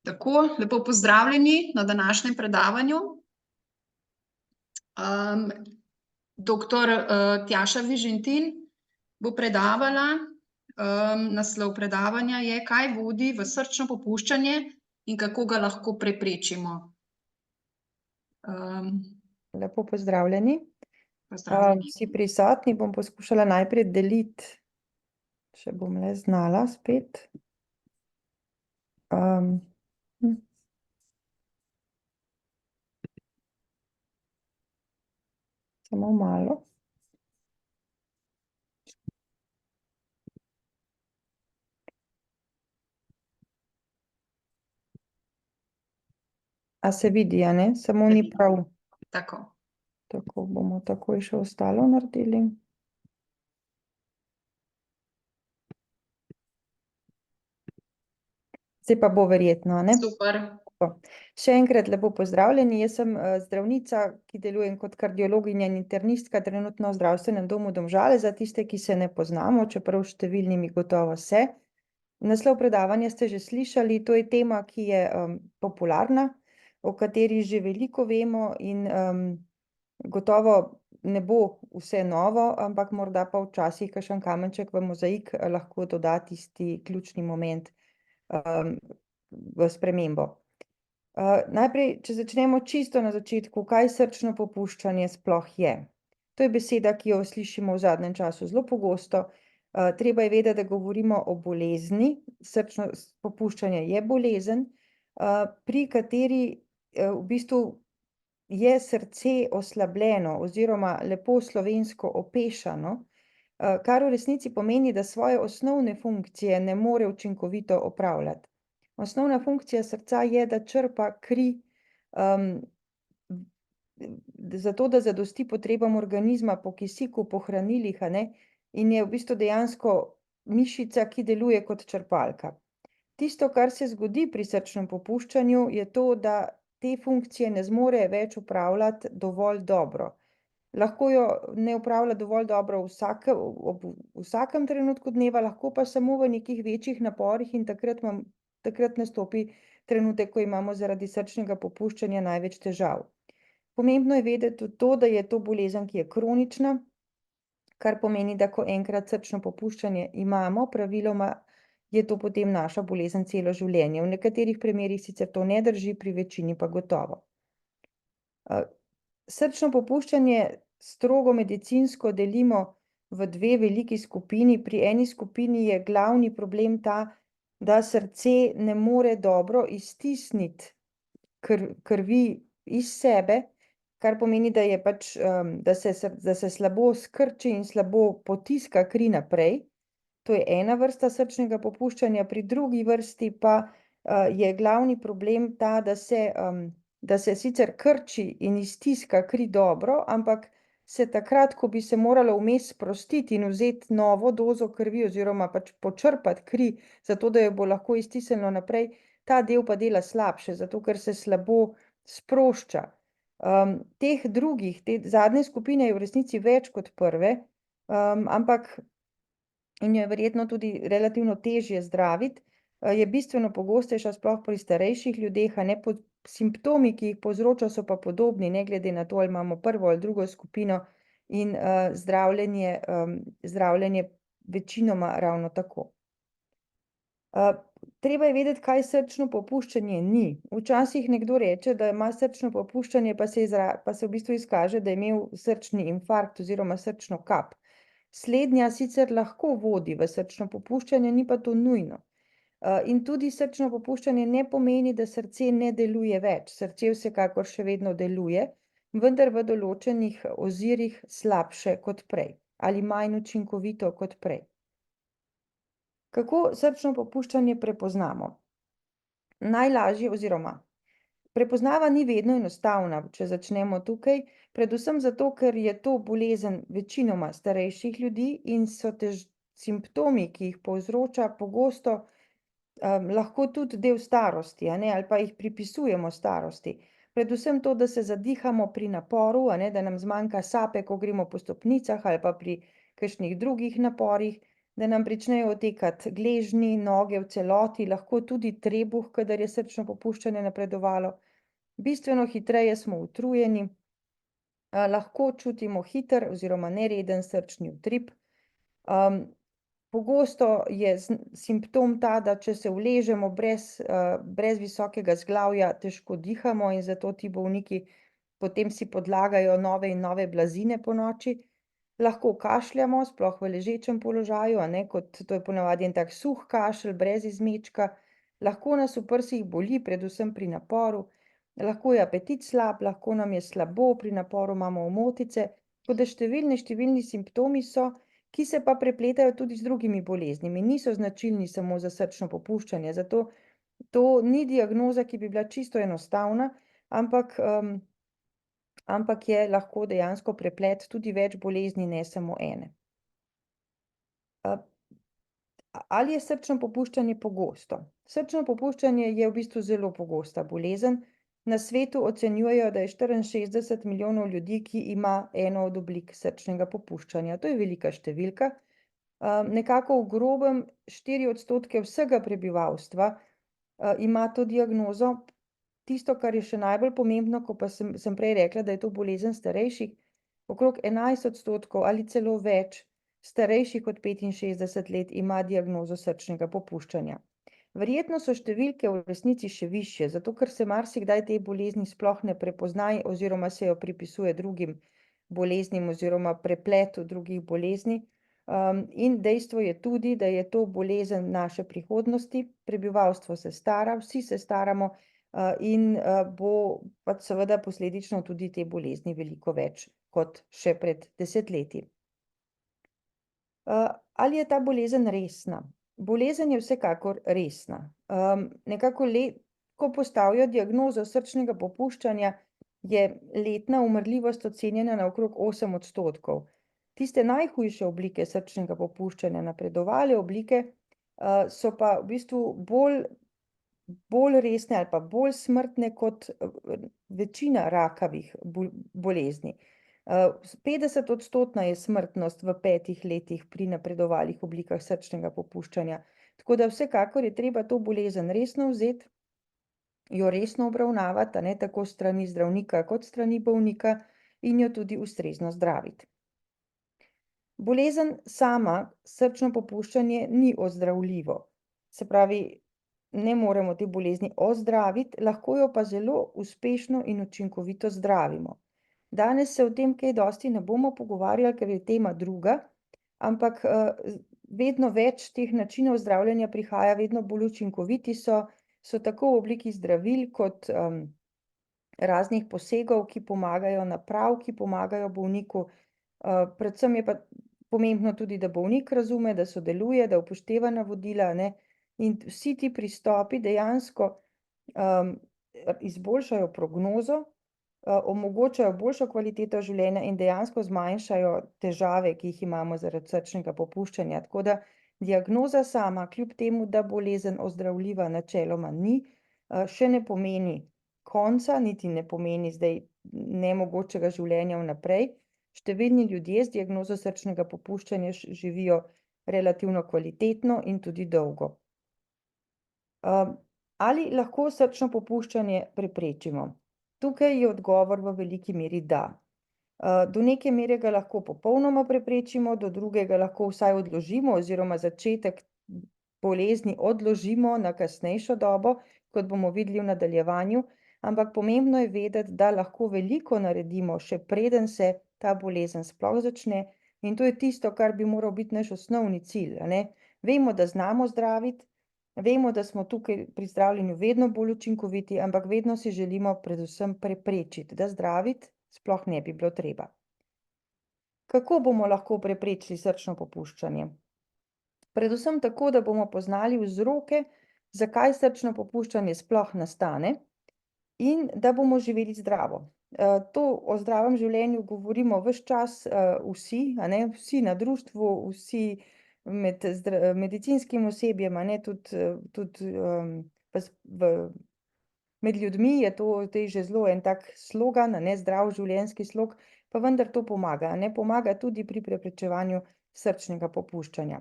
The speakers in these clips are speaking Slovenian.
Tako, lepo pozdravljeni na današnjem predavanju. Doktor Tjaša Vižintin bo predavala. Naslov predavanja je, kaj vodi v srčno popuščanje in kako ga lahko preprečimo. Lepo pozdravljeni. Pozdravljeni. Vsi prisotni, bom poskušala najprej deliti, če bom le znala spet. Samo malo. A se vidi, a ne? Samo ni prav. Tako. Tako bomo takoj še ostalo naredili. Zdaj pa bo verjetno, a ne? Super. Še enkrat lepo pozdravljeni. Jaz sem zdravnica, ki delujem kot kardiologinja in internistka trenutno v Zdravstvenem domu Domžale, za tiste, ki se ne poznamo, čeprav številnimi gotovo se. Naslov predavanja ste že slišali, to je tema, ki je popularna, o kateri že veliko vemo in gotovo ne bo vse novo, ampak morda pa včasih kakšen kamenček v mozaik lahko doda tisti ključni moment v spremembo. Najprej, če začnemo čisto na začetku, kaj srčno popuščanje sploh je. To je beseda, ki jo slišimo v zadnjem času zelo pogosto. Treba je vedeti, da govorimo o bolezni. Srčno popuščanje je bolezen, pri kateri v bistvu je srce oslabljeno oziroma lepo slovensko opešano, kar v resnici pomeni, da svoje osnovne funkcije ne more učinkovito opravljati. Osnovna funkcija srca je, da črpa kri zato, da zadosti potrebam organizma po kisiku, po hranilih, a ne, in je v bistvu dejansko mišica, ki deluje kot črpalka. Tisto, kar se zgodi pri srčnem popuščanju, je to, da te funkcije ne zmore več opravljati dovolj dobro. Lahko jo ne opravlja dovolj dobro ob vsakem trenutku dneva, lahko pa samo v nekih večjih naporih in takrat nastopi trenutek, ko imamo zaradi srčnega popuščanja največ težav. Pomembno je vedeti tudi to, da je to bolezen, ki je kronična, kar pomeni, da ko enkrat srčno popuščanje imamo, praviloma je to potem naša bolezen celo življenje. V nekaterih primerih sicer to ne drži, pri večini pa gotovo. Srčno popuščanje strogo medicinsko delimo v dve veliki skupini. Pri eni skupini je glavni problem ta, da srce ne more dobro iztisniti krvi iz sebe, kar pomeni, da je pač, da se slabo skrči in slabo potiska kri naprej. To je ena vrsta srčnega popuščanja, pri drugi vrsti pa je glavni problem ta, da se sicer krči in iztiska kri dobro, ampak se takrat, ko bi se moralo vmes sprostiti in vzeti novo dozo krvi oziroma pač počrpati kri, zato da jo bo lahko iztisnilo naprej, ta del pa dela slabše, zato ker se slabo sprošča. Te zadnje skupine je v resnici več kot prve, ampak in jo je verjetno tudi relativno težje zdraviti, je bistveno pogostejša sploh pri starejših ljudeh, a ne, simptomi, ki jih povzroča, so pa podobni, ne glede na to, ali imamo prvo ali drugo skupino, in zdravljenje večinoma ravno tako. Treba je vedeti, kaj srčno popuščanje ni. Včasih nekdo reče, da ima srčno popuščanje, pa se v bistvu izkaže, da je imel srčni infarkt oziroma srčno kap. Slednja sicer lahko vodi v srčno popuščanje, ni pa to nujno. In tudi srčno popuščanje ne pomeni, da srce ne deluje več. Srce vsekakor še vedno deluje, vendar v določenih ozirih slabše kot prej ali manj učinkovito kot prej. Kako srčno popuščanje prepoznamo? Najlažje oziroma prepoznava ni vedno enostavna, če začnemo tukaj, predvsem zato, ker je to bolezen večinoma starejših ljudi in so simptomi, ki jih povzroča, pogosto lahko tudi del starosti, a ne, ali pa jih pripisujemo starosti. Predvsem to, da se zadihamo pri naporu, a ne, da nam zmanjka sape, ko gremo po stopnicah, ali pa pri kakšnih drugih naporih, da nam pričnejo otekati gležnji, noge v celoti, lahko tudi trebuh, kadar je srčno popuščanje napredovalo. Bistveno hitreje smo utrujeni, lahko čutimo hiter oziroma nereden srčni utrip. Pogosto je simptom ta, da če se uležemo brez visokega vzglavja, težko dihamo in zato ti bolniki potem si podlagajo nove in nove blazine ponoči. Lahko kašljamo, sploh v ležečem položaju, kot to je ponavadi en tak suh kašelj brez izmečka. Lahko nas v prsih boli, predvsem pri naporu. Lahko je apetit slab, lahko nam je slabo, pri naporu imamo omotice. Tako da številni simptomi so, ki se pa prepletajo tudi z drugimi boleznimi, niso značilni samo za srčno popuščanje, zato to ni diagnoza, ki bi bila čisto enostavna, ampak je lahko dejansko preplet tudi več bolezni, ne samo ene. Ali je srčno popuščanje pogosto? Srčno popuščanje je v bistvu zelo pogosta bolezen. Na svetu ocenjujejo, da je 64 milijonov ljudi, ki ima eno od oblik srčnega popuščanja. To je velika številka. Nekako v grobem 4% vsega prebivalstva ima to diagnozo. Tisto, kar je še najbolj pomembno, ko pa sem prej rekla, da je to bolezen starejših, okrog 11% ali celo več starejših od 65 let ima diagnozo srčnega popuščanja. Verjetno so številke v resnici še višje, zato ker se marsikdaj te bolezni sploh ne prepozna oziroma se jo pripisuje drugim boleznim oziroma prepletu drugih bolezni. In dejstvo je tudi, da je to bolezen naše prihodnosti, prebivalstvo se stara, vsi se staramo in bo pač seveda posledično tudi te bolezni veliko več kot še pred desetletji. Ali je ta bolezen resna? Bolezen je vsekakor resna. Nekako ko postavijo diagnozo srčnega popuščanja, je letna umrljivost ocenjena na okrog 8%. Tiste najhujše oblike srčnega popuščanja, napredovale oblike, so pa v bistvu bolj resne ali pa bolj smrtne kot večina rakavih bolezni. 50% je smrtnost v 5 letih pri napredovalih oblikah srčnega popuščanja. Tako da vsekakor je treba to bolezen resno vzeti, jo resno obravnavati, tako s strani zdravnika kot s strani bolnika in jo tudi ustrezno zdraviti. Bolezen sama, srčno popuščanje, ni ozdravljivo. Se pravi, ne moremo te bolezni ozdraviti, lahko jo pa zelo uspešno in učinkovito zdravimo. Danes se o tem kaj dosti ne bomo pogovarjali, ker je tema druga, ampak vedno več teh načinov zdravljenja prihaja, vedno bolj učinkoviti so tako v obliki zdravil kot raznih posegov, ki pomagajo, naprav, ki pomagajo bolniku. Predvsem je pa pomembno tudi, da bolnik razume, da sodeluje, da upošteva navodila, in vsi ti pristopi dejansko izboljšajo prognozo, omogočajo boljšo kvaliteto življenja in dejansko zmanjšajo težave, ki jih imamo zaradi srčnega popuščanja. Tako da diagnoza sama, kljub temu, da bolezen ozdravljiva načeloma ni, še ne pomeni konca, niti ne pomeni zdaj nemogočega življenja vnaprej. Številni ljudje z diagnozo srčnega popuščanja živijo relativno kvalitetno in tudi dolgo. Ali lahko srčno popuščanje preprečimo? Tukaj je odgovor v veliki meri da. Do neke mere ga lahko popolnoma preprečimo, do drugega lahko vsaj odložimo oziroma začetek bolezni odložimo na kasnejšo dobo, kot bomo videli v nadaljevanju, ampak pomembno je vedeti, da lahko veliko naredimo, še preden se ta bolezen sploh začne, in to je tisto, kar bi moral biti naš osnovni cilj, Vemo, da znamo zdraviti, vemo, da smo tukaj pri zdravljenju vedno bolj učinkoviti, ampak vedno si želimo predvsem preprečiti, da zdraviti sploh ne bi bilo treba. Kako bomo lahko preprečili srčno popuščanje? Predvsem tako, da bomo poznali vzroke, zakaj srčno popuščanje sploh nastane in da bomo živeli zdravo. To o zdravem življenju govorimo ves čas vsi, vsi na društvu, vsi med medicinskim osebjem, tudi med ljudmi je to že zelo en tak slogan, zdrav življenjski slog, pa vendar to pomaga, pomaga tudi pri preprečevanju srčnega popuščanja.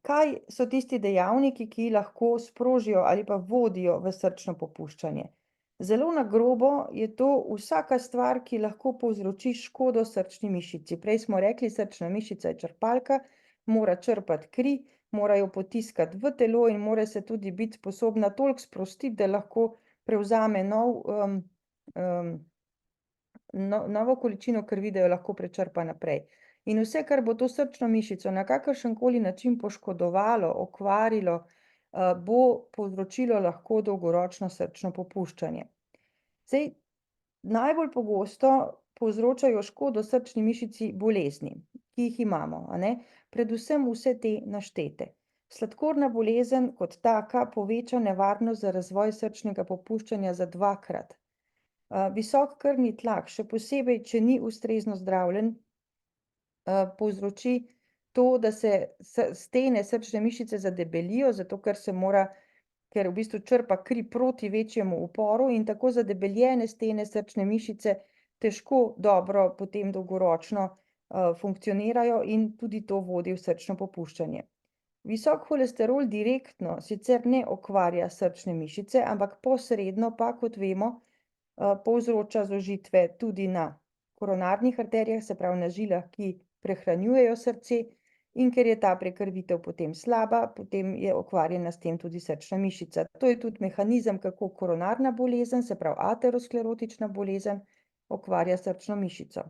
Kaj so tisti dejavniki, ki lahko sprožijo ali pa vodijo v srčno popuščanje? Zelo na grobo je to vsaka stvar, ki lahko povzroči škodo srčni mišici. Prej smo rekli, srčna mišica je črpalka, mora črpati kri, mora jo potiskati v telo in mora se tudi biti sposobna toliko sprostiti, da lahko prevzame novo količino krvi, da jo lahko prečrpa naprej. In vse, kar bo to srčno mišico na kakršenkoli način poškodovalo, okvarilo, bo povzročilo lahko dolgoročno srčno popuščanje. Zdaj, najbolj pogosto povzročajo škodo srčni mišici bolezni, ki jih imamo, a ne? Predvsem vse te naštete. Sladkorna bolezen kot taka poveča nevarnost za razvoj srčnega popuščanja za 2-krat. Visok krvni tlak, še posebej, če ni ustrezno zdravljen, povzroči to, da se stene srčne mišice zadebelijo, zato ker v bistvu črpa kri proti večjemu uporu in tako zadebeljene stene srčne mišice težko dobro potem dolgoročno funkcionirajo in tudi to vodi v srčno popuščanje. Visok holesterol direktno sicer ne okvarja srčne mišice, ampak posredno pa, kot vemo, povzroča zožitve tudi na koronarnih arterijah, se pravi na žilah, ki prehranjujejo srce, in ker je ta prekrvitev potem slaba, potem je okvarjena s tem tudi srčna mišica. To je tudi mehanizem, kako koronarna bolezen, se pravi aterosklerotična bolezen, okvarja srčno mišico.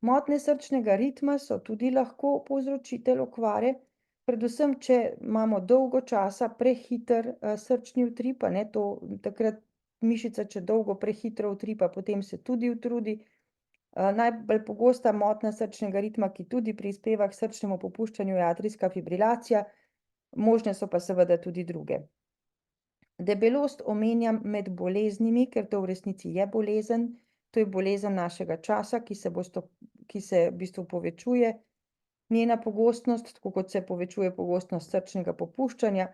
Motnje srčnega ritma so tudi lahko povzročitelj okvare, predvsem če imamo dolgo časa prehiter srčni utrip, a ne, takrat mišica, če dolgo prehitro utripa, potem se tudi utrudi. Najbolj pogosta motnja srčnega ritma, ki tudi prispeva k srčnemu popuščanju, je atrijska fibrilacija, možne so pa seveda tudi druge. Debelost omenjam med boleznimi, ker to v resnici je bolezen, to je bolezen našega časa, ki se v bistvu povečuje. Njena pogostnost, tako kot se povečuje pogostnost srčnega popuščanja.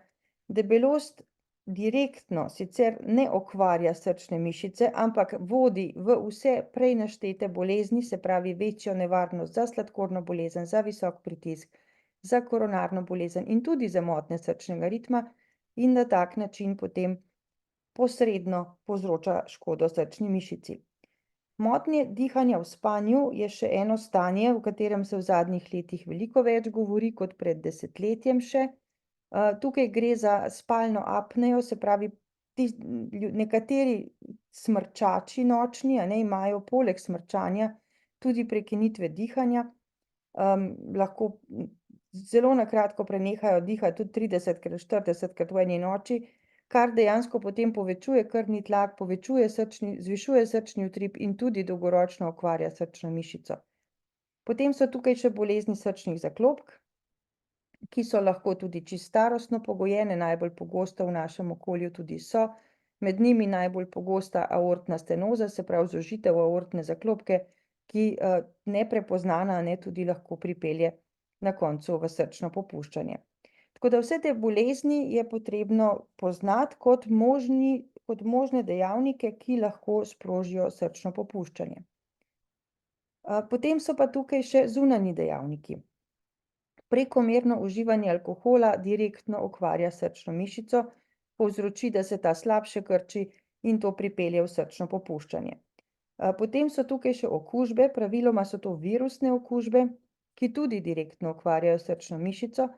Debelost direktno sicer ne okvarja srčne mišice, ampak vodi v vse prej naštete bolezni, se pravi večjo nevarnost za sladkorno bolezen, za visok pritisk, za koronarno bolezen in tudi za motnje srčnega ritma in na tak način potem posredno povzroča škodo srčni mišici. Motnje dihanja v spanju je še eno stanje, o katerem se v zadnjih letih veliko več govori kot pred desetletjem še. Tukaj gre za spalno apnejo, se pravi, nekateri smrčači nočni, a ne, imajo poleg smrčanja tudi prekinitve dihanja, lahko zelo na kratko prenehajo dihati tudi 30-krat, 40-krat v eni noči, kar dejansko potem povečuje krvni tlak, zvišuje srčni utrip in tudi dolgoročno okvarja srčno mišico. Potem so tukaj še bolezni srčnih zaklopk, ki so lahko tudi čisto starostno pogojene, najbolj pogosto v našem okolju tudi so. Med njimi najbolj pogosta aortna stenoza, se pravi zožitev aortne zaklopke, ki neprepoznana, ne, tudi lahko pripelje na koncu v srčno popuščanje. Tako da vse te bolezni je potrebno poznati kot možne dejavnike, ki lahko sprožijo srčno popuščanje. Potem so pa tukaj še zunanji dejavniki. Prekomerno uživanje alkohola direktno okvarja srčno mišico, povzroči, da se ta slabše krči in to pripelje v srčno popuščanje. Potem so tukaj še okužbe, praviloma so to virusne okužbe, ki tudi direktno okvarjajo srčno mišico.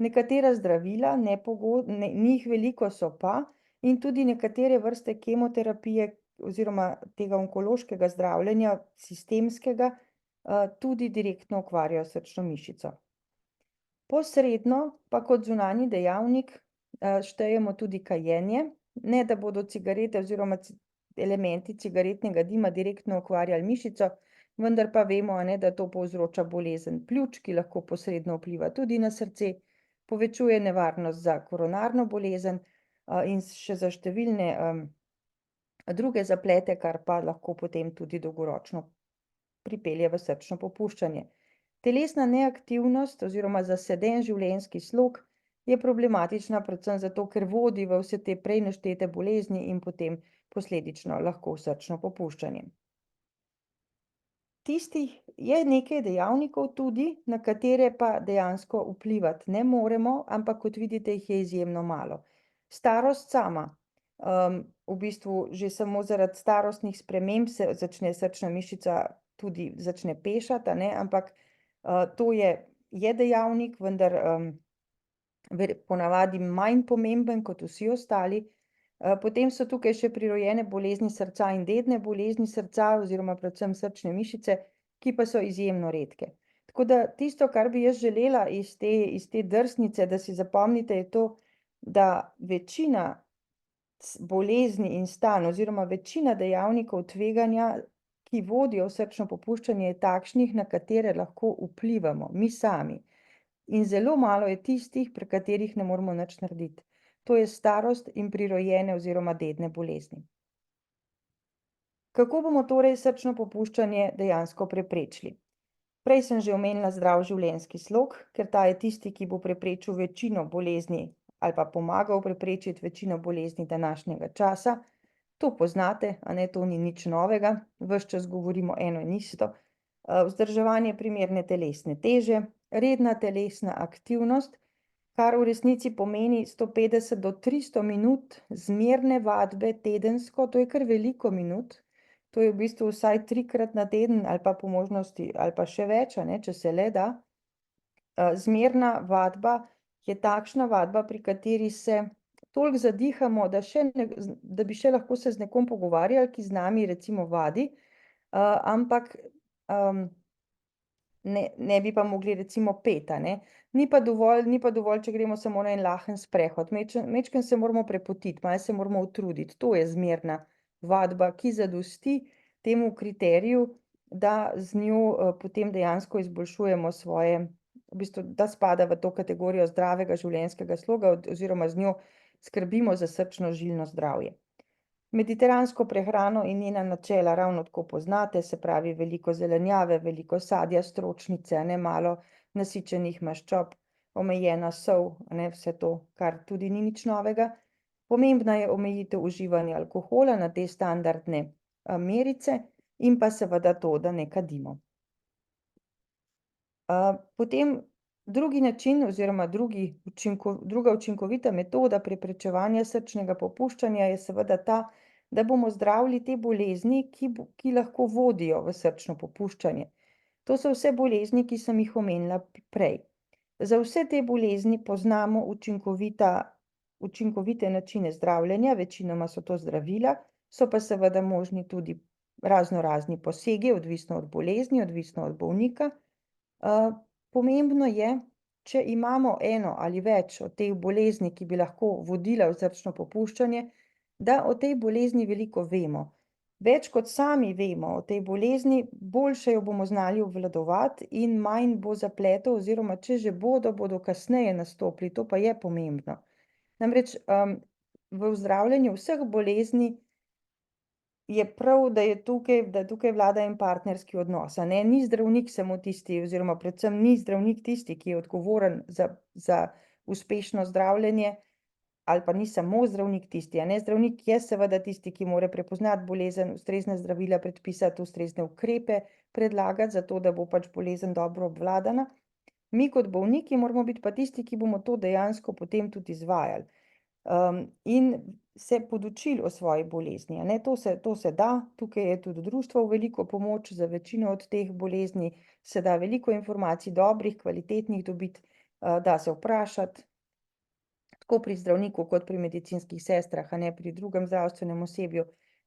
Nekatera zdravila, njih veliko so pa, in tudi nekatere vrste kemoterapije oziroma tega onkološkega zdravljenja, sistemskega, tudi direktno okvarjajo srčno mišico. Posredno pa kot zunanji dejavnik štejemo tudi kajenje, ne da bodo cigarete oziroma elementi cigaretnega dima direktno okvarjali mišico, vendar pa vemo, a ne, da to povzroča bolezen pljuč, ki lahko posredno vpliva tudi na srce, povečuje nevarnost za koronarno bolezen in še za številne druge zaplete, kar pa lahko potem tudi dolgoročno pripelje v srčno popuščanje. Telesna neaktivnost oziroma zaseden življenjski slog je problematična predvsem zato, ker vodi v vse te prej naštete bolezni in potem posledično lahko v srčno popuščanje. je nekaj dejavnikov tudi, na katere pa dejansko vplivati ne moremo, ampak kot vidite, jih je izjemno malo. Starost sama, v bistvu že samo zaradi starostnih sprememb se začne srčna mišica tudi začne pešati, a ne, ampak to je dejavnik, vendar ponavadi manj pomemben kot vsi ostali. Potem so tukaj še prirojene bolezni srca in dedne bolezni srca oziroma predvsem srčne mišice, ki pa so izjemno redke. Tako da tisto, kar bi jaz želela iz te drsnice, da si zapomnite, je to, da večina bolezni in stanj oziroma večina dejavnikov tveganja, ki vodijo v srčno popuščanje, je takšnih, na katere lahko vplivamo mi sami. In zelo malo je tistih, pri katerih ne moremo nič narediti. To je starost in prirojene oziroma dedne bolezni. Kako bomo torej srčno popuščanje dejansko preprečili? Prej sem že omenila zdrav življenjski slog, ker ta je tisti, ki bo preprečil večino bolezni ali pa pomagal preprečiti večino bolezni današnjega časa. To poznate, a ne, to ni nič novega, ves čas govorimo eno in isto. Vzdrževanje primerne telesne teže, redna telesna aktivnost, kar v resnici pomeni 150 do 300 minut zmerne vadbe tedensko, to je kar veliko minut, to je v bistvu vsaj 3-krat na teden ali pa po možnosti ali pa še več, a ne, če se le da. Zmerna vadba je takšna vadba, pri kateri se toliko zadihamo, da bi še lahko se z nekom pogovarjali, ki z nami recimo vadi, ampak ne bi pa mogli recimo peti, a ne. Ni pa dovolj, če gremo samo na en lahen sprehod. Majčkeno se moramo prepotiti, malo se moramo utruditi. To je zmerna vadba, ki zadosti temu kriteriju, da z njo potem dejansko izboljšujemo svoje, v bistvu, da spada v to kategorijo zdravega življenjskega sloga oziroma z njo skrbimo za srčno-žilno zdravje. Mediteransko prehrano in njena načela ravno tako poznate, se pravi veliko zelenjave, veliko sadja, stročnice, ne, malo nasičenih maščob, omejena sol, ne, vse to, kar tudi ni nič novega. Pomembna je omejitev uživanja alkohola na te standardne merice in pa seveda to, da ne kadimo. Potem drugi način oziroma druga učinkovita metoda preprečevanja srčnega popuščanja je seveda ta, da bomo zdravili te bolezni, ki lahko vodijo v srčno popuščanje. To so vse bolezni, ki sem jih omenila prej. Za vse te bolezni poznamo učinkovite načine zdravljenja, večinoma so to zdravila, so pa seveda možni tudi raznorazni posegi, odvisno od bolezni, odvisno od bolnika. Pomembno je, če imamo eno ali več od teh bolezni, ki bi lahko vodila v srčno popuščanje, da o tej bolezni veliko vemo. Več kot sami vemo o tej bolezni, boljše jo bomo znali obvladovati in manj bo zapletov oziroma če že bodo kasneje nastopili, to pa je pomembno. Namreč v zdravljenju vseh bolezni je prav, da tukaj vlada en partnerski odnos, a ne, ni zdravnik samo tisti oziroma predvsem ni zdravnik tisti, ki je odgovoren za uspešno zdravljenje, ali pa ni samo zdravnik tisti, a ne, zdravnik je seveda tisti, ki mora prepoznati bolezen, ustrezna zdravila predpisati, ustrezne ukrepe predlagati, zato da bo pač bolezen dobro obvladana. Mi kot bolniki moramo biti pa tisti, ki bomo to dejansko potem tudi izvajali. In se podučili o svoji bolezni, a ne, to se da, tukaj je tudi društvo v veliko pomoč, za večino od teh bolezni se da veliko informacij, dobrih, kvalitetnih dobiti, da se vprašati, tako pri zdravniku kot pri medicinskih sestrah, a ne, pri drugem zdravstvenem osebju,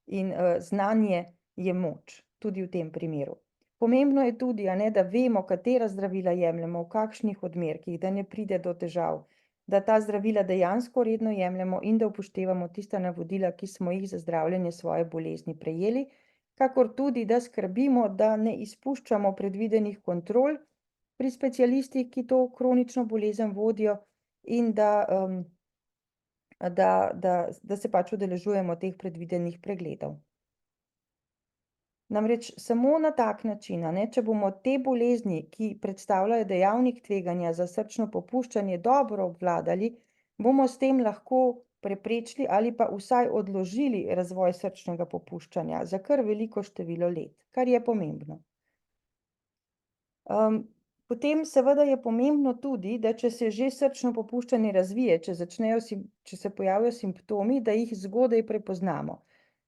in znanje je moč, tudi v tem primeru. Pomembno je tudi, a ne, da vemo, katera zdravila jemljemo, v kakšnih odmerkih, da ne pride do težav, da ta zdravila dejansko redno jemljemo in da upoštevamo tista navodila, ki smo jih za zdravljenje svoje bolezni prejeli, kakor tudi, da skrbimo, da ne izpuščamo predvidenih kontrol pri specialistih, ki to kronično bolezen vodijo, in da se pač udeležujemo teh predvidenih pregledov. Namreč samo na tak način, a ne, če bomo te bolezni, ki predstavljajo dejavnik tveganja za srčno popuščanje, dobro obvladali, bomo s tem lahko preprečili ali pa vsaj odložili razvoj srčnega popuščanja za kar veliko število let, kar je pomembno. Potem seveda je pomembno tudi, da če se že srčno popuščanje razvije, če se pojavijo simptomi, da jih zgodaj prepoznamo.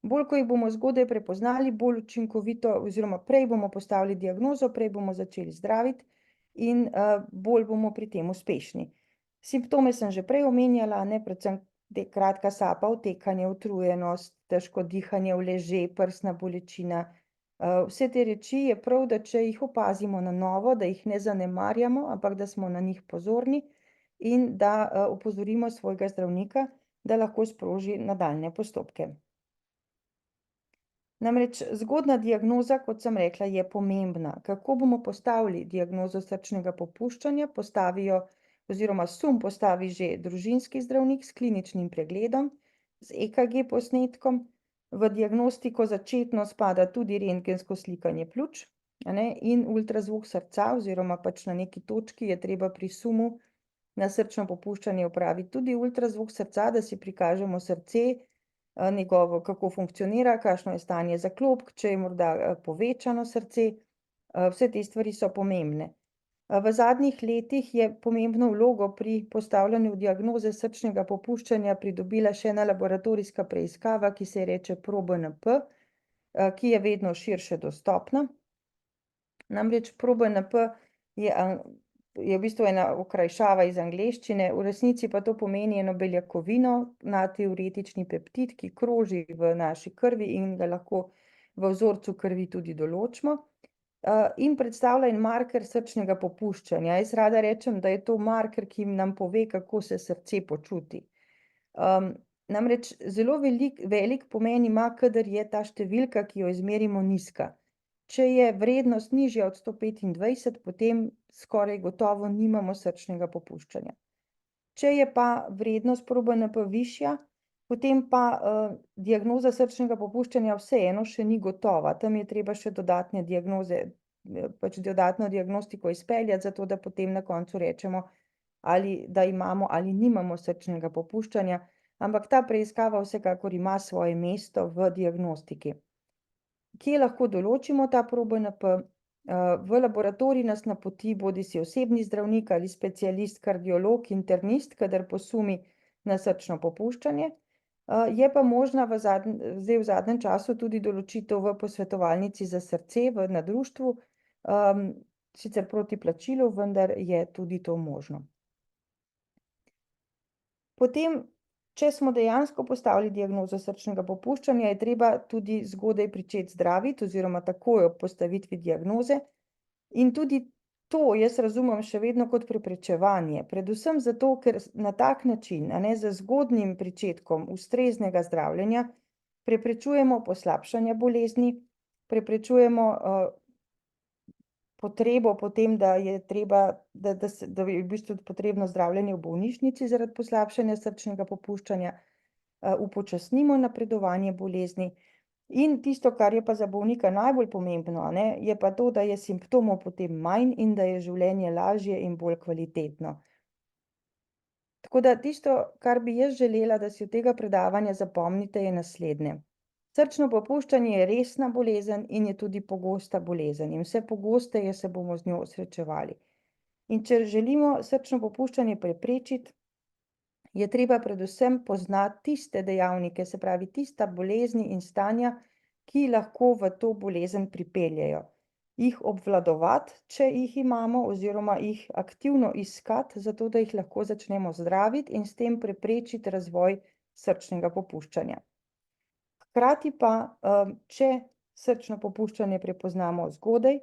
Bolj, ko jih bomo zgodaj prepoznali, bolj učinkovito oziroma prej bomo postavili diagnozo, prej bomo začeli zdraviti in bolj bomo pri tem uspešni. Simptome sem že prej omenjala, predvsem kratka sapa, utekanje, utrujenost, težko dihanje, uleže, prsna bolečina. Vse te reči je prav, da če jih opazimo na novo, da jih ne zanemarjamo, ampak da smo na njih pozorni in da opozorimo svojega zdravnika, da lahko sproži nadaljnje postopke. Namreč zgodnja diagnoza, kot sem rekla, je pomembna. Kako bomo postavili diagnozo srčnega popuščanja, oziroma sum postavi že družinski zdravnik s kliničnim pregledom, z EKG posnetkom. V diagnostiko začetno spada tudi rentgensko slikanje pljuč, in ultrazvok srca oziroma pač na neki točki je treba pri sumu na srčno popuščanje opraviti tudi ultrazvok srca, da si prikažemo srce, njegovo, kako funkcionira, kakšno je stanje zaklopk, če je morda povečano srce. Vse te stvari so pomembne. V zadnjih letih je pomembno vlogo pri postavljanju diagnoze srčnega popuščanja pridobila še ena laboratorijska preiskava, ki se reče ProBNP, ki je vedno širše dostopna. Namreč ProBNP je v bistvu ena okrajšava iz angleščine, v resnici pa to pomeni eno beljakovino, natriuretični peptid, ki kroži v naši krvi in ga lahko v vzorcu krvi tudi določimo. In predstavlja en marker srčnega popuščanja. Jaz rada rečem, da je to marker, ki nam pove, kako se srce počuti. Namreč zelo velik pomen ima, kadar je ta številka, ki jo izmerimo, nizka. Če je vrednost nižja od 125, potem skoraj gotovo nimamo srčnega popuščanja. Če je pa vrednost ProBNP višja, potem pa diagnoza srčnega popuščanja vseeno še ni gotova. Tam je treba še dodatne diagnoze, pač dodatno diagnostiko izpeljati, zato da potem na koncu rečemo, ali da imamo ali nimamo srčnega popuščanja, ampak ta preiskava vsekakor ima svoje mesto v diagnostiki. Kje lahko določimo ta ProBNP? V laboratorij nas napoti bodisi osebni zdravnik ali specialist kardiolog, internist, kadar posumi na srčno popuščanje. Je pa možna zdaj v zadnjem času tudi določitev v posvetovalnici za srce na društvu, sicer proti plačilu, vendar je tudi to možno. Potem, če smo dejansko postavili diagnozo srčnega popuščanja, je treba tudi zgodaj pričeti zdraviti oziroma takoj ob postavitvi diagnoze. In tudi to jaz razumem še vedno kot preprečevanje, predvsem zato, ker na tak način, z zgodnjim pričetkom ustreznega zdravljenja, preprečujemo poslabšanje bolezni, preprečujemo potrebo potem, da je v bistvu potrebno zdravljenje v bolnišnici zaradi poslabšanja srčnega popuščanja, upočasnimo napredovanje bolezni. In tisto, kar je pa za bolnika najbolj pomembno, je pa to, da je simptomov potem manj in da je življenje lažje in bolj kvalitetno. Tako da tisto, kar bi jaz želela, da si od tega predavanja zapomnite, je naslednje. Srčno popuščanje je resna bolezen in je tudi pogosta bolezen in vse pogosteje se bomo z njo srečevali. In če želimo srčno popuščanje preprečiti, je treba predvsem poznati tiste dejavnike, se pravi tista bolezni in stanja, ki lahko v to bolezen pripeljejo. Jih obvladovati, če jih imamo, oziroma jih aktivno iskati, zato da jih lahko začnemo zdraviti in s tem preprečiti razvoj srčnega popuščanja. Hkrati pa, če srčno popuščanje prepoznamo zgodaj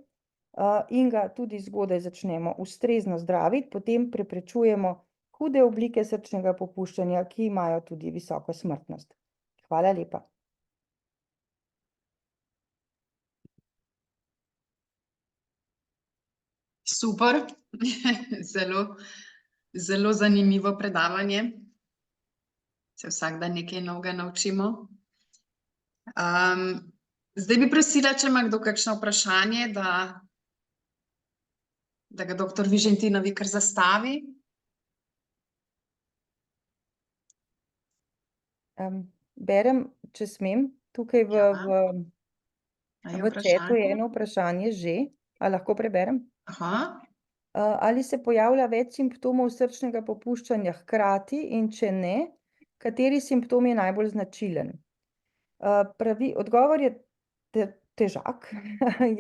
in ga tudi zgodaj začnemo ustrezno zdraviti, potem preprečujemo hude oblike srčnega popuščanja, ki imajo tudi visoko smrtnost. Hvala lepa. Super, zelo zanimivo predavanje. Se vsak dan nekaj novega naučimo. Zdaj bi prosila, če ima kdo kakšno vprašanje, da ga doktor Vižentinovi kar zastavi. Berem, če smem, tukaj v chatu je eno vprašanje že, a lahko preberem? Aha. Ali se pojavlja več simptomov srčnega popuščanja hkrati in če ne, kateri simptom je najbolj značilen? Odgovor je težak,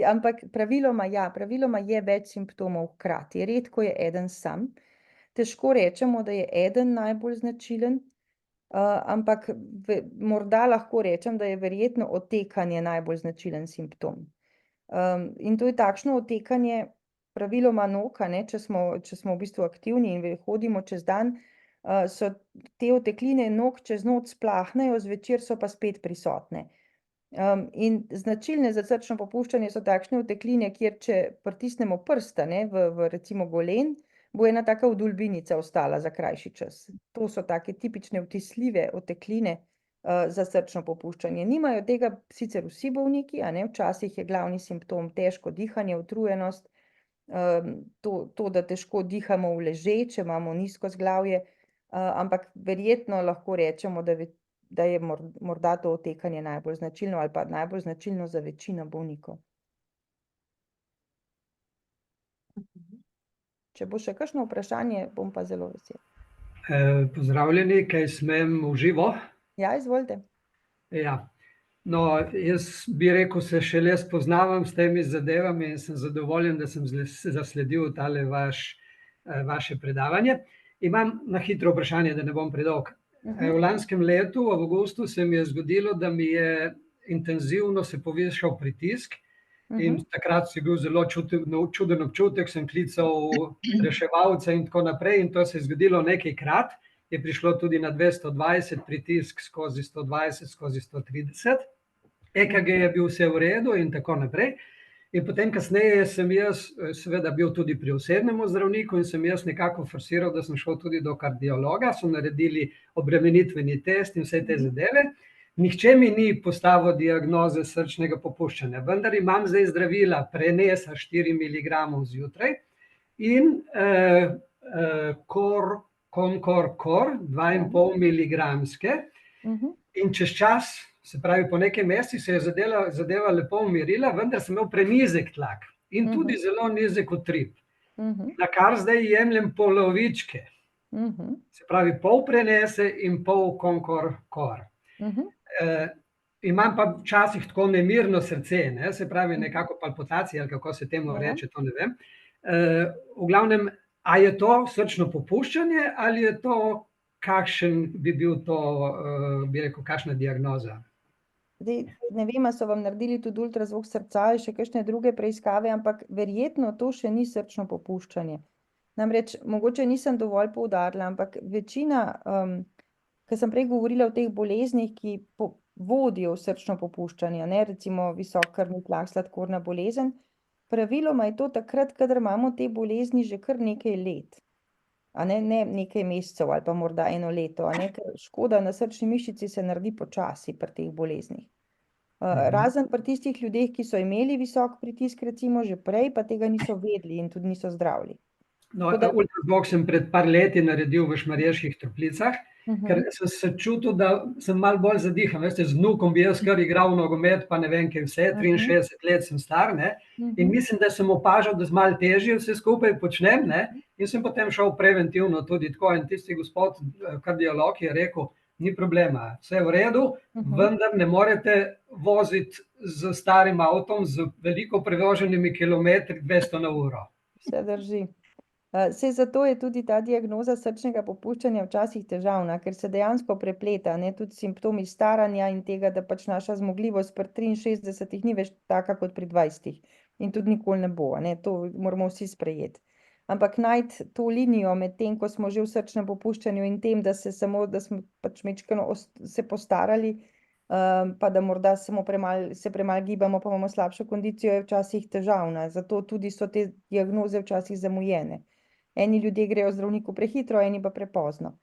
ampak praviloma je več simptomov hkrati, redko je eden sam. Težko rečemo, da je eden najbolj značilen, ampak morda lahko rečem, da je verjetno otekanje najbolj značilen simptom. In to je takšno otekanje praviloma nog, če smo v bistvu aktivni in hodimo čez dan, so te otekline nog čez noč splahnejo, zvečer so pa spet prisotne. In značilne za srčno popuščanje so takšne otekline, kjer če pritisnemo prst, v recimo golen, bo ena taka vdolbinica ostala za krajši čas. To so take tipične vtisljive otekline za srčno popuščanje. Nimajo tega sicer vsi bolniki, včasih je glavni simptom težko dihanje, utrujenost, to, da težko dihamo v leže, če imamo nizko vzglavje, ampak verjetno lahko rečemo, da je morda to otekanje najbolj značilno ali pa najbolj značilno za večino bolnikov. Če bo še kakšno vprašanje, bom pa zelo vesela. Pozdravljeni, kaj smem v živo? Ja, izvolite. Ja. No, jaz bi rekel, se šele spoznavam s temi zadevami in sem zadovoljen, da sem zasledil tale vaše predavanje. Imam na hitro vprašanje, da ne bom predolg. V lanskem letu, v avgustu, se mi je zgodilo, da mi je intenzivno se povišal pritisk in takrat si bil zelo čuden občutek, sem klical reševalce in tako naprej in to se je zgodilo nekajkrat, je prišlo tudi na 220 pritisk skozi 120, skozi 130. EKG je bil vse v redu in tako naprej. In potem kasneje sem jaz seveda bil tudi pri osebnem zdravniku in sem jaz nekako forsiral, da sem šel tudi do kardiologa, so naredili obremenitveni test in vse te zadeve. Nihče mi ni postavil diagnoze srčnega popuščanja, vendar imam zdaj zdravila Prenesa 4 mg zjutraj in Concor 2,5 mg. In čez čas, se pravi po nekaj mesecih, se je zadeva lepo umirila, vendar sem imel prenizek tlak in tudi zelo nizek utrip, na kar zdaj jemljem polovičke. Se pravi pol Prenese in pol Concor. Imam pa včasih tako nemirno srce, se pravi nekako palpitacije, ali kako se temu reče, to ne vem. V glavnem, a je to srčno popuščanje ali je to, kakšen bi bil to, bi rekel, kakšna diagnoza? Zdaj, ne vem, a so vam naredili tudi ultrazvok srca ali še kakšne druge preiskave, ampak verjetno to še ni srčno popuščanje. Namreč, mogoče nisem dovolj poudarila, ampak večina, ko sem prej govorila o teh boleznih, ki vodijo v srčno popuščanje, recimo visok krvni tlak, sladkorna bolezen, praviloma je to takrat, kadar imamo te bolezni že kar nekaj let. Ne nekaj mesecev ali pa morda eno leto, ker škoda na srčni mišici se naredi počasi pri teh boleznih. Razen pri tistih ljudeh, ki so imeli visok pritisk recimo že prej, pa tega niso vedeli in tudi niso zdravili. No, ultrazvok sem pred par leti naredil v Šmarjeških Toplicah, ker sem se čutil, da sem malo bolj zadihan. Veste, z vnukom bi jaz kar igral nogomet, pa ne vem kaj vse, 63 let sem star, in mislim, da sem opažal, da z malo težje vse skupaj počnem, in sem potem šel preventivno tudi tako in tisti gospod kardiolog je rekel, ni problema, vse v redu, vendar ne morete voziti z starim avtom z veliko prevoženimi kilometri 200 na uro. Vse drži. Saj zato je tudi ta diagnoza srčnega popuščanja včasih težavna, ker se dejansko prepleta, tudi simptomi staranja in tega, da pač naša zmogljivost pri 63 ni več taka kot pri 20 in tudi nikoli ne bo, to moramo vsi sprejeti. Ampak najti to linijo med tem, ko smo že v srčnem popuščanju in tem, da smo pač majčkeno se postarali, pa da morda se premalo gibamo, pa imamo slabšo kondicijo, je včasih težavna, zato tudi so te diagnoze včasih zamujene. Eni ljudje grejo zdravniku prehitro, eni pa prepozno.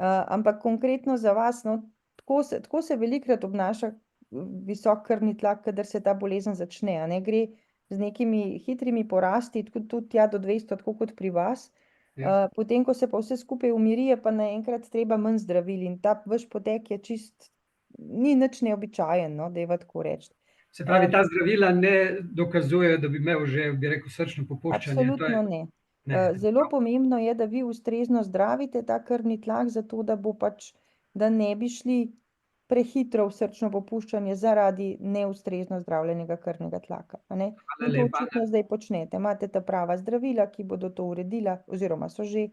Ampak konkretno za vas, tako se velikokrat obnaša visok krvni tlak, kadar se ta bolezen začne, gre z nekimi hitrimi porasti, tudi tja do 200, tako kot pri vas. Potem, ko se pa vse skupaj umiri, je pa naenkrat treba manj zdravil in ta vaš potek je ni nič neobičajen, dajva tako reči. Se pravi, ta zdravila ne dokazujejo, da bi imel že, bi rekel, srčno popuščanje. To je, Absolutno ne. ne. Zelo pomembno je, da vi ustrezno zdravite ta krvni tlak, zato da bo pač, da ne bi šli prehitro v srčno popuščanje zaradi neustrezno zdravljenega krvnega tlaka, a ne. Hvala In to lepa. očitno zdaj počnete. Imate ta prava zdravila, ki bodo to uredila, oziroma so že.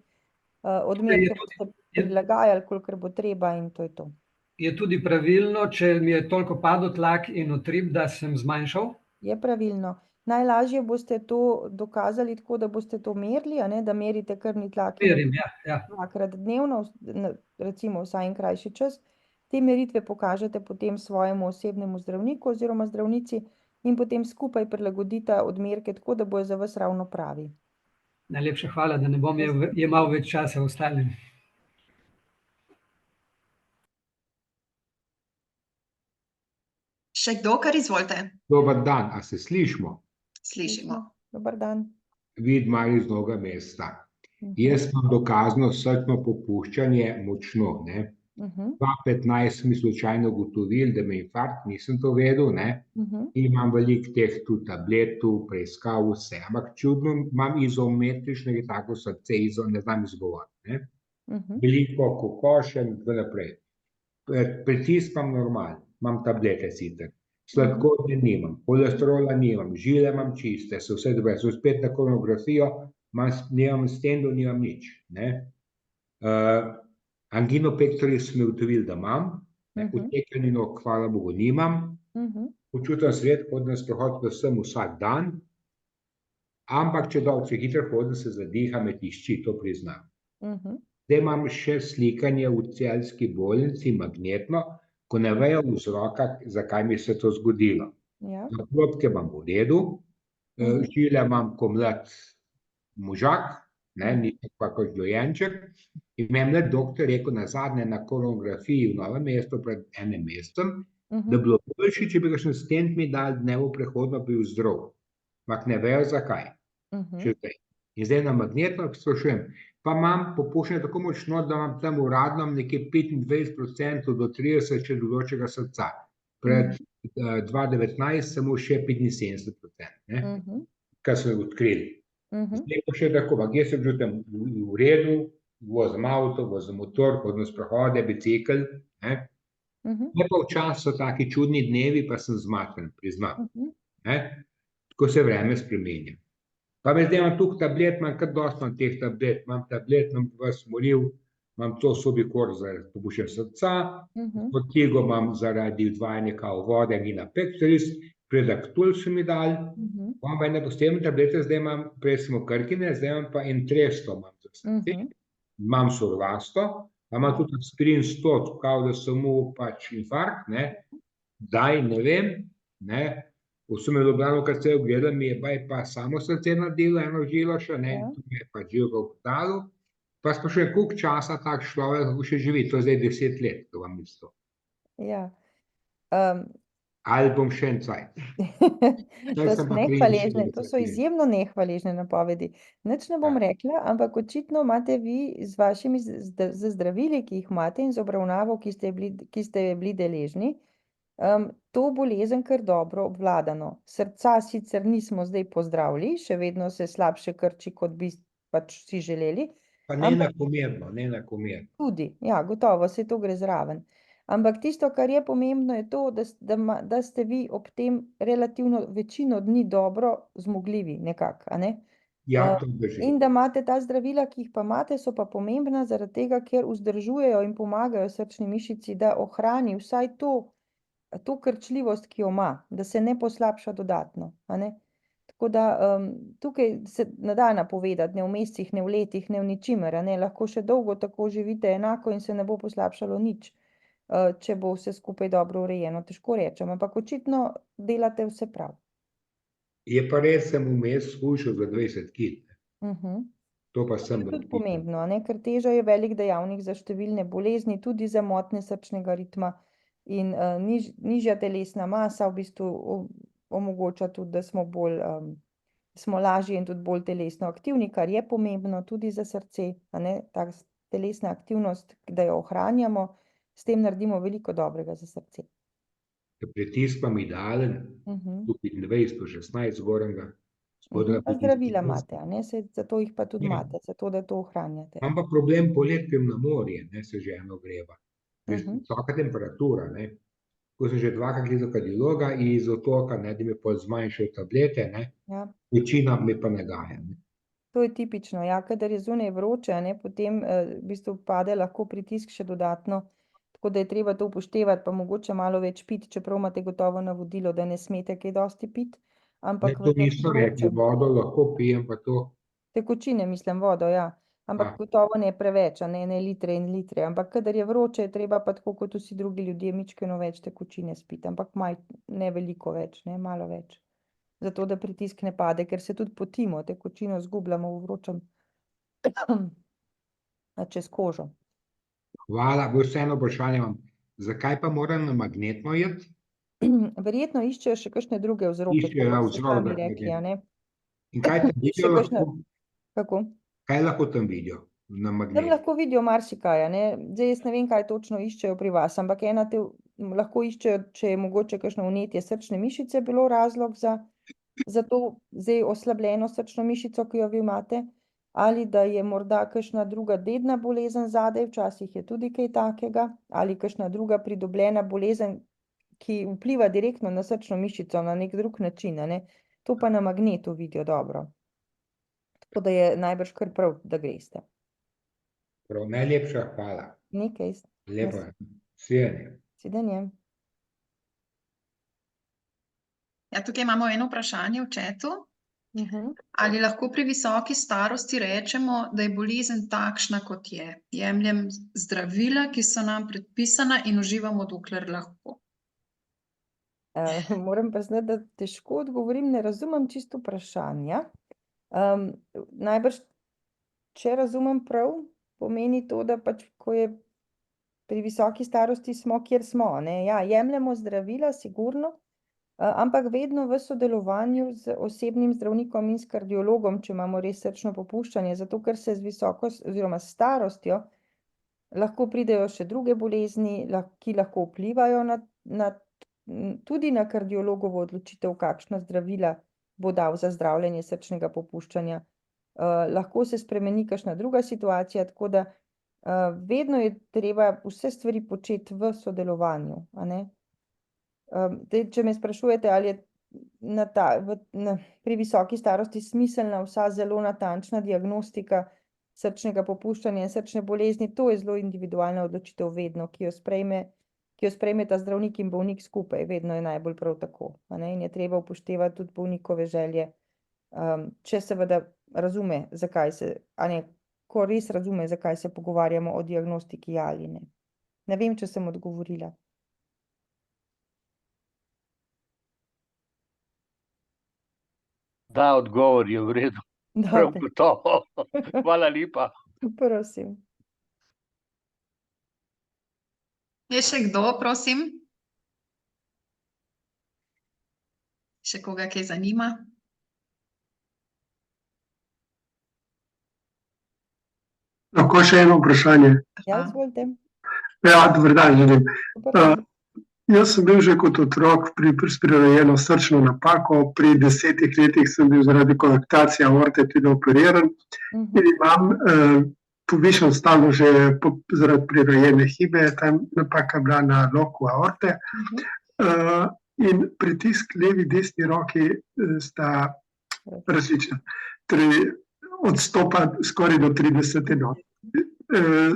Odmerke boste prilagajali, kolikor bo treba, in to je to. Je tudi pravilno, če mi je toliko padel tlak in utrip, da sem zmanjšal? Je pravilno. Najlažje boste to dokazali tako, da boste to merili, a ne, da merite krvni tlak in Merim, ja. dvakrat dnevno, recimo vsaj en krajši čas. Te meritve pokažete potem svojemu osebnemu zdravniku oziroma zdravnici in potem skupaj prilagodita odmerke tako, da bojo za vas ravno pravi. Najlepša hvala, da ne bom jemal več časa ostalim. Še kdo, kar izvolite? Dober dan, a se slišimo? Slišimo. Dober dan. Vidmar iz Novega mesta. Jaz imam dokazno srčno popuščanje močno, ne. 2015 mi slučajno ugotovili, da me infarkt, nisem to vedel, ne. Imam veliko teh tudi tabletov, preiskav, vse, ampak čudno imam izometričnega tako srce, ne znam izgovoriti, ne. Veliko kokošenj in tako naprej. Pritisk imam normalen, imam tablete sicer. Sladkorja nimam, holesterola nimam, žile imam čiste, so vse dobre, so spet na kolonografijo, nimam stendov, nimam nič, ne. Angino pectoris so mi ugotovili, da imam, utekanje nog, hvala Bogu, nimam. Počutim se redko, hodim na sprehod predvsem vsak dan, ampak če hitro hodim, se zadiham, me tišči, to priznam. Zdaj imam še slikanje v celjski bolnici, magnetno, ko ne vejo vzroka, zakaj mi se to zgodilo. Zaklopke imam v redu, žile imam ko mlad možak, ne, nisem kakor dojenček, in mi je mlad doktor rekel nazadnje na koronografiji v Novem mestu pred enim mesecem, da bi bilo boljše, če bi kakšen stent mi dali dnevno prehodno, bil zdrav. Ampak ne vejo, zakaj. Še zdaj. In zdaj na magnetno sprašujem, pa imam popuščanje tako močno, da imam tam uradno nekje 25% do 30% še delujočega srca. Pred 2019 samo še 75%, ne, kar so odkrili. Zdaj pa še tako, ampak jaz se občutim v redu, vozim avto, vozim motor, hodim na sprehode, bicikel, ne. Ne pa včasih so taki čudni dnevi, pa sem zmatran, priznam, ne. Tako se vreme spreminja. Pa zdaj imam toliko tablet, imam kar dosti imam teh tablet, imam tablet, imam Smoliv, imam to Sobikor za popuščanje srca, Fortigo imam zaradi odvajanja vode, Angina pectoris, Predaktul so mi dali, imam pa ene posebne tablete, zdaj imam, prej sem v Krkine, zdaj imam pa Entresto imam za srce, imam Sorlasto, pa imam tudi aspirin 100, kao da samo pač infarkt, ne, daj, ne vem, ne. Ko sem v Ljubljano KC ogledal, mi je pa samo srce naredilo, eno žilo še, ne, in to mi je pač živega obdalo. Pa sprašujem, koliko časa tak človek lahko še živi, to je zdaj 10 let, to vam isto. Ja. Ali bom še en cajt. To so nehvaležne, to so izjemno nehvaležne napovedi. Nič ne bom rekla, ampak očitno imate vi z vašimi zdravili, ki jih imate, in z obravnavo, ki ste bili deležni, to bolezen kar dobro obvladano. Srca sicer nismo zdaj pozdravili, še vedno se slabše krči, kot bi pač si želeli. Pa neenakomerno. Tudi, ja, gotovo, saj to gre zraven. Ampak tisto, kar je pomembno, je to, da ste vi ob tem relativno večino dni dobro zmogljivi nekako, a ne? Ja, to drži. In da imate ta zdravila, ki jih pa imate, so pa pomembna zaradi tega, ker vzdržujejo in pomagajo srčni mišici, da ohrani vsaj to krčljivost, ki jo ima, da se ne poslabša dodatno, a ne. Tako da tukaj se ne da napovedati, ne v mesecih, ne v letih, ne v ničimer, a ne, lahko še dolgo tako živite enako in se ne bo poslabšalo nič, če bo vse skupaj dobro urejeno, težko rečem, ampak očitno delate vse prav. Je pa res, sem vmes shujšal za 20 kil. To pa sem. To je tudi pomembno, a ne, ker teža je velik dejavnik za številne bolezni, tudi za motnje srčnega ritma. In nižja telesna masa v bistvu omogoča tudi, da smo lažji in tudi bolj telesno aktivni, kar je pomembno tudi za srce, a ne, ta telesna aktivnost, da jo ohranjamo, s tem naredimo veliko dobrega za srce. pritisk imam idealen, 125/16 zgornjega. spodnjega Pa pritiska zdravila 20. imate, a ne? Saj zato jih pa tudi Ja. imate, zato da to ohranjate. Imam pa problem poleti, grem na morje, ne, se žena ogreva. Visoka temperatura, ne. Ko sem že dvakrat gledal kardiologa iz otoka, ne, da mi pol zmanjšajo tablete, ne, Ja. večina me pa nagaja, ne. To je tipično, ja, kadar je zunaj vroče, a ne, potem v bistvu pade lahko pritisk še dodatno, tako da je treba to upoštevati, pa mogoče malo več piti, čeprav imate gotovo navodilo, da ne smete kaj dosti piti, Ne, ampak to niso rekli, vodo lahko pijem pa to. tekočine, mislim, vodo, ja, ampak gotovo ne preveč, a ne litre in litre, ampak kadar je vroče, je treba pa tako kot vsi drugi ljudje mičkeno več tekočine spiti, ampak ne veliko več, ne, malo več. Zato, da pritisk ne pade, ker se tudi potimo, tekočino izgubljamo v vročem čez kožo. Hvala, vseeno vprašanje imam. Zakaj pa moram na magnetno iti? Verjetno iščejo še kakšne druge vzroke, Iščejo, tako kot ste vzrok, sami da rekli, a ne. In kaj tam vidijo lahko? Kako? Kaj lahko tam vidijo na Tam magnetu? lahko vidijo marsikaj, a ne. Zdaj jaz ne vem, kaj točno iščejo pri vas, ampak lahko iščejo, če je mogoče kakšno vnetje srčne mišice bilo razlog za to zdaj oslabljeno srčno mišico, ki jo vi imate, ali da je morda kakšna druga dedna bolezen zadaj, včasih je tudi kaj takega, ali kakšna druga pridobljena bolezen, ki vpliva direktno na srčno mišico na nek drug način, a ne. To pa na magnetu vidijo dobro. Tako da je najbrž kar prav, da greste. Prav, najlepša hvala. Nekaj. Lepo je. Svidenje. Svidenje. Ja, tukaj imamo eno vprašanje v chatu. Ali lahko pri visoki starosti rečemo, da je bolezen takšna, kot je? Jemljem zdravila, ki so nam predpisana in uživamo, dokler lahko. Moram priznati, da težko odgovorim, ne razumem čisto vprašanja. Najbrž, če razumem prav, pomeni to, da pač, ko je pri visoki starosti smo, kjer smo, ne. Ja, jemljemo zdravila, sigurno, ampak vedno v sodelovanju z osebnim zdravnikom in s kardiologom, če imamo res srčno popuščanje, zato ker se z visoko oziroma s starostjo lahko pridejo še druge bolezni, ki lahko vplivajo tudi na kardiologovo odločitev, kakšna zdravila bo dal za zdravljenje srčnega popuščanja. Lahko se spremeni kakšna druga situacija, tako da vedno je treba vse stvari početi v sodelovanju, a ne. Če me sprašujete, ali je pri visoki starosti smiselna vsa zelo natančna diagnostika srčnega popuščanja in srčne bolezni, to je zelo individualna odločitev vedno, ki jo sprejmeta zdravnik in bolnik skupaj, vedno je najbolj prav tako, a ne, in je treba upoštevati tudi bolnikove želje, če seveda razume, zakaj se, a ne, ko res razume, zakaj se pogovarjamo o diagnostiki ali ne. Ne vem, če sem odgovorila. Da, odgovor je v redu. Prav Dobre, gotovo. Hvala lepa. prosim. Je še kdo, prosim? Še koga kaj zanima? Lahko še eno vprašanje? Ja, izvolite. Ja, dober dan, želim. Dober dan. Jaz sem bil že kot otrok s prirojeno srčno napako, pri 10 letih sem bil zaradi koaktacije aorte tudi operiran in imam povišan stalno že zaradi prirojene hibe, ta napaka bila na loku aorte. In pritisk levi, desni roki sta različna, torej odstopa skoraj do 30 enot.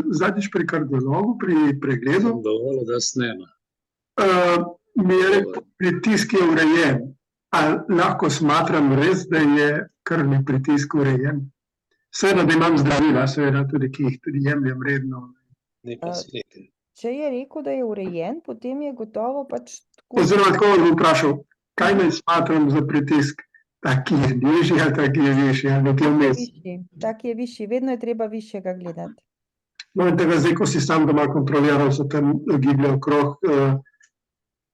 Zadnjič pri kardiologu, pri pregledu, Dovolj, da snema. mi je rekel, pritisk je urejen. Ali lahko smatram res, da je krvni pritisk urejen? Seveda, da imam zdravila, seveda tudi, ki jih tudi jemljem redno. Če je rekel, da je urejen, potem je gotovo pač tako. Oziroma, tako bom vprašal, kaj naj smatram za pritisk? Tak je nižji ali tak je višji, ali nekje vmes? Tak je višji, vedno je treba višjega gledati. No, in tega zdaj, ko si sam doma kontroliral, se tam giblje okrog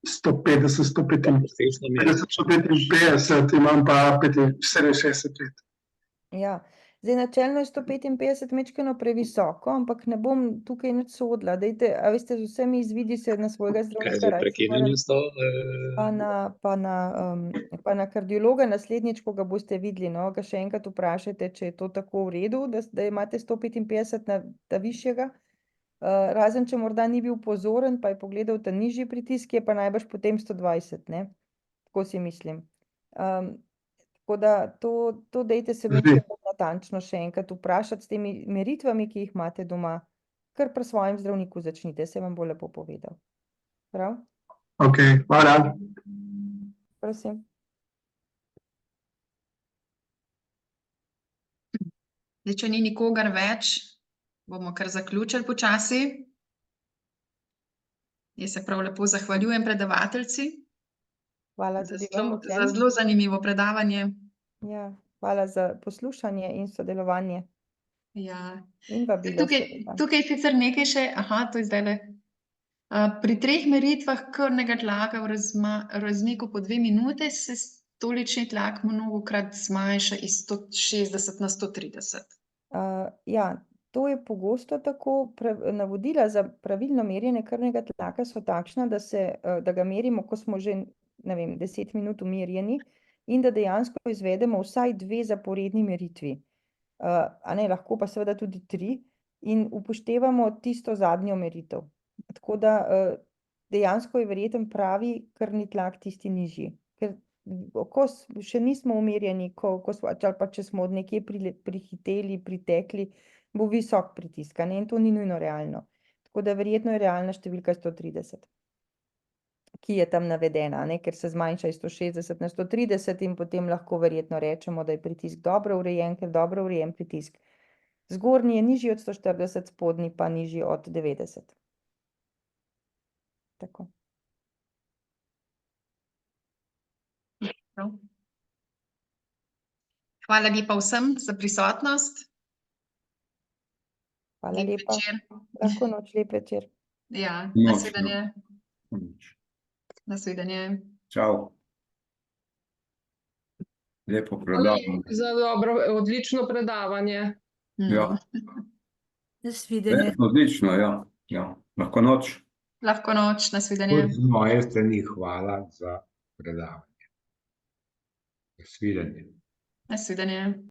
150, 155, imam pa 67 let. Ja, Zdaj, načelno je 155 mečkeno previsoko, ampak ne bom tukaj nič sodila. Dajte, a veste, z vsemi izvidi se na svojega Kaj zdravnika za rajši prekinjanje vrnite. sto? Pa na kardiologa naslednjič, ko ga boste videli, no, ga še enkrat vprašajte, če je to tako v redu, da imate 155 na ta višjega. Razen, če morda ni bil pozoren, pa je pogledal ta nižji pritisk, je pa najbrž potem 120, ne? Tako si mislim. Tako da to dejte se večkrat natančno še enkrat vprašati s temi meritvami, ki jih imate doma. Kar pri svojem zdravniku začnite, se vam bo lepo povedal. Prav? Ok, hvala. Prosim. Zdaj, če ni nikogar več, bomo kar zaključili počasi. Jaz se prav lepo zahvaljujem predavateljici Hvala za tudi vam, za zelo zanimivo predavanje. Ja, hvala za poslušanje in sodelovanje Ja. in vabilo. Tukaj je sicer nekaj še, to je zdajle. Pri 3 meritvah krvnega tlaka v razmiku po 2 minute se stolični tlak mnogokrat zmanjša iz 160 na 130. Ja, to je pogosto tako. Navodila za pravilno merjenje krvnega tlaka so takšna, da ga merimo, ko smo že, ne vem, 10 minut umirjeni in da dejansko izvedemo vsaj 2 zaporedni meritvi. Lahko pa seveda tudi 3 in upoštevamo tisto zadnjo meritev. Tako da dejansko je verjetno pravi krvni tlak tisti nižji. Ker ko še nismo umirjeni, ali pa če smo od nekje prihiteli, pritekli, bo visok pritisk, in to ni nujno realno. Tako da verjetno je realna številka 130, ki je tam navedena, ker se zmanjša iz 160 na 130 in potem lahko verjetno rečemo, da je pritisk dobro urejen, ker dobro urejen pritisk. Zgornji je nižji od 140, spodnji pa nižji od 90. Tako. Hvala lepa vsem za prisotnost. Hvala Lep lepa. večer. Lahko noč, lep večer. Ja, Noč, nasvidenje. Nič. Nasvidenje. Čau. Lepo predavanje. Za dobro, odlično predavanje. Ja. Nasvidenje. Odlično, ja. Lahko noč. Lahko noč, nasvidenje. Tudi z moje strani hvala za predavanje. Nasvidenje. Nasvidenje.